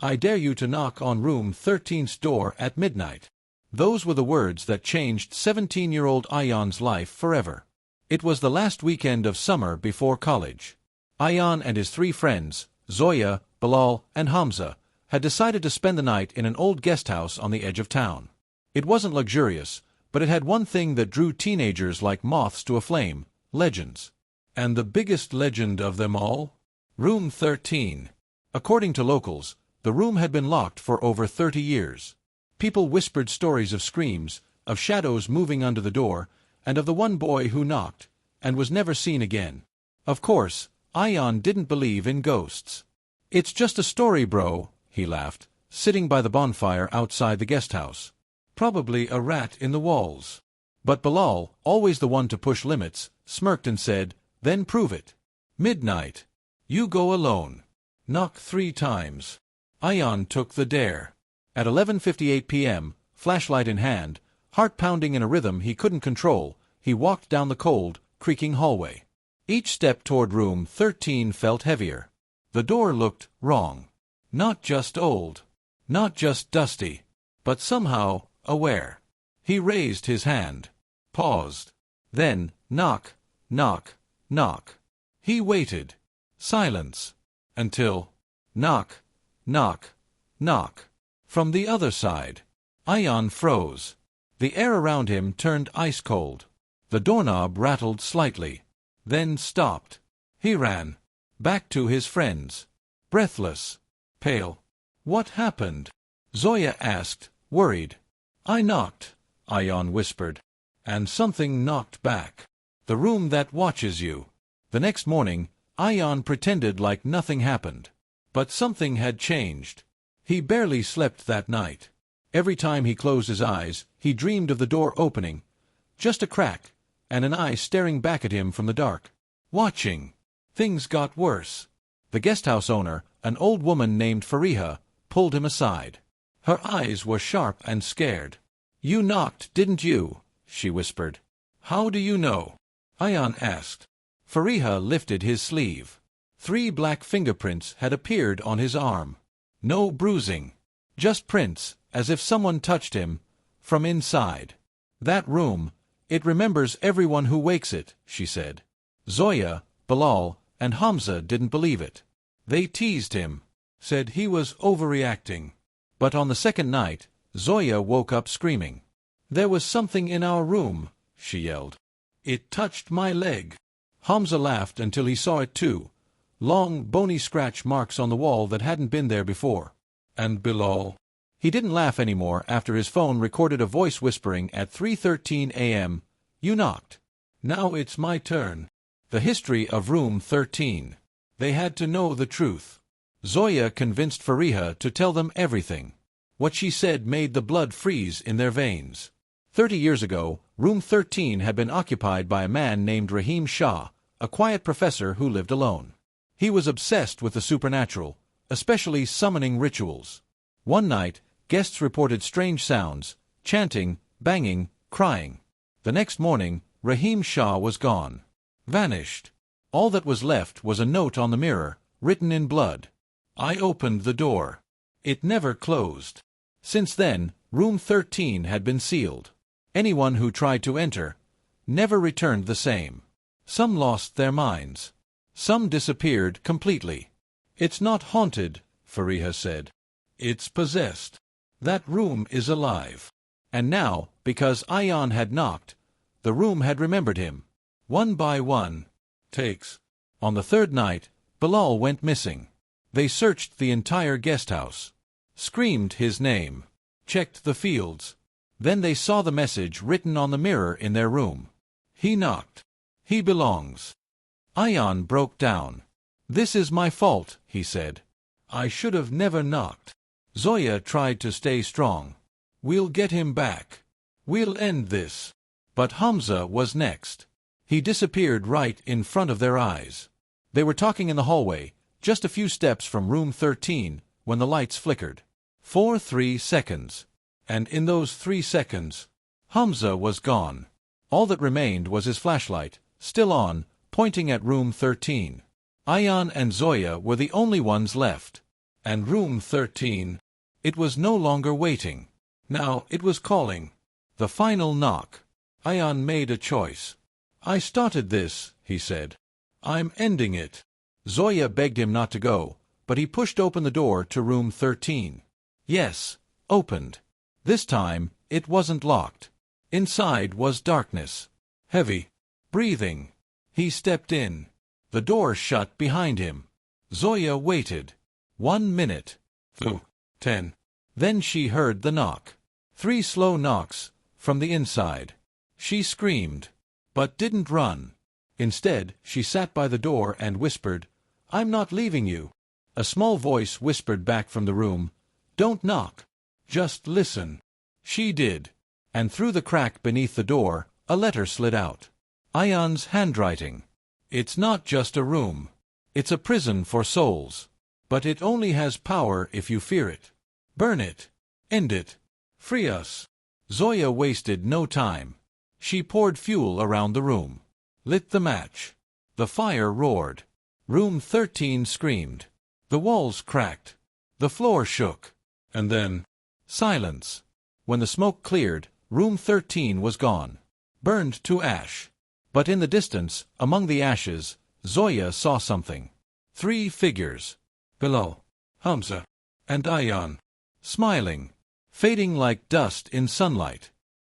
I dare you to knock on room 13's door at midnight." Those were the words that changed 17-year-old Ayan's life forever. It was the last weekend of summer before college. Ayan and his 3 friends, Zoya, Bilal, and Hamza, had decided to spend the night in an old guest house on the edge of town. It wasn't luxurious, but it had one thing that drew teenagers like moths to a flame: legends. And the biggest legend of them all? Room 13. According to locals, the room had been locked for over 30 years. People whispered stories of screams, of shadows moving under the door, and of the one boy who knocked, and was never seen again. Of course, Ayan didn't believe in ghosts. "It's just a story, bro," he laughed, sitting by the bonfire outside the guest house. "Probably a rat in the walls." But Bilal, always the one to push limits, smirked and said, "Then prove it." "Midnight. You go alone. Knock 3 times." Ayan took the dare. At 11:58 p.m., flashlight in hand, heart pounding in a rhythm he couldn't control, he walked down the cold, creaking hallway. Each step toward room 13 felt heavier. The door looked wrong. Not just old. Not just dusty. But somehow aware. He raised his hand. Paused. Then, knock, knock, knock. He waited. Silence. Until, knock, knock, knock. From the other side. Ayan froze. The air around him turned ice-cold. The doorknob rattled slightly. Then stopped. He ran. Back to his friends. Breathless. Pale. "What happened?" Zoya asked, worried. "I knocked," Ayan whispered. "And something knocked back. The room that watches you." The next morning, Ayan pretended like nothing happened. But something had changed. He barely slept that night. Every time he closed his eyes, he dreamed of the door opening. Just a crack, and an eye staring back at him from the dark. Watching. Things got worse. The guesthouse owner, an old woman named Fariha, pulled him aside. Her eyes were sharp and scared. "You knocked, didn't you?" she whispered. "How do you know?" Ayan asked. Fariha lifted his sleeve. 3 black fingerprints had appeared on his arm. No bruising. Just prints, as if someone touched him, from inside. "That room, it remembers everyone who wakes it," she said. Zoya, Bilal, and Hamza didn't believe it. They teased him, said he was overreacting. But on the second night, Zoya woke up screaming. "There was something in our room," she yelled. "It touched my leg." Hamza laughed until he saw it too. Long, bony scratch marks on the wall that hadn't been there before. And Bilal? He didn't laugh anymore after his phone recorded a voice whispering at 3:13 a.m., "You knocked. Now it's my turn." The history of room 13. They had to know the truth. Zoya convinced Fariha to tell them everything. What she said made the blood freeze in their veins. 30 years ago, room 13 had been occupied by a man named Rahim Shah, a quiet professor who lived alone. He was obsessed with the supernatural, especially summoning rituals. One night, guests reported strange sounds, chanting, banging, crying. The next morning, Rahim Shah was gone. Vanished. All that was left was a note on the mirror, written in blood. I opened the door. It never closed. Since then, room 13 had been sealed. Anyone who tried to enter never returned the same. Some lost their minds. Some disappeared completely. "It's not haunted," Fariha said. "It's possessed. That room is alive." And now, because Ayan had knocked, the room had remembered him. One by one. Takes. On the 3rd night, Bilal went missing. They searched the entire guest house. Screamed his name. Checked the fields. Then they saw the message written on the mirror in their room. He knocked. He belongs. Ayan broke down. "This is my fault," he said. "I should have never knocked." Zoya tried to stay strong. "We'll get him back. We'll end this." But Hamza was next. He disappeared right in front of their eyes. They were talking in the hallway, just a few steps from room 13, when the lights flickered. 3 seconds. And in those 3 seconds, Hamza was gone. All that remained was his flashlight, still on, pointing at room 13. Ayan and Zoya were the only ones left. And room 13. It was no longer waiting. Now it was calling. The final knock. Ion made a choice. "I started this," he said. "I'm ending it." Zoya begged him not to go, but he pushed open the door to room 13. Yes, opened. This time, it wasn't locked. Inside was darkness. Heavy. Breathing. He stepped in. The door shut behind him. Zoya waited. 1 minute. 2. 10. Then she heard the knock. 3 slow knocks, from the inside. She screamed, but didn't run. Instead, she sat by the door and whispered, "I'm not leaving you." A small voice whispered back from the room, "Don't knock. Just listen." She did. And through the crack beneath the door, a letter slid out. Ion's handwriting. "It's not just a room. It's a prison for souls. But it only has power if you fear it. Burn it. End it. Free us." Zoya wasted no time. She poured fuel around the room. Lit the match. The fire roared. Room 13 screamed. The walls cracked. The floor shook. And then, silence. When the smoke cleared, room 13 was gone. Burned to ash. But in the distance, among the ashes, Zoya saw something. 3 figures. Below, Hamza and Ion. Smiling. Fading like dust in sunlight.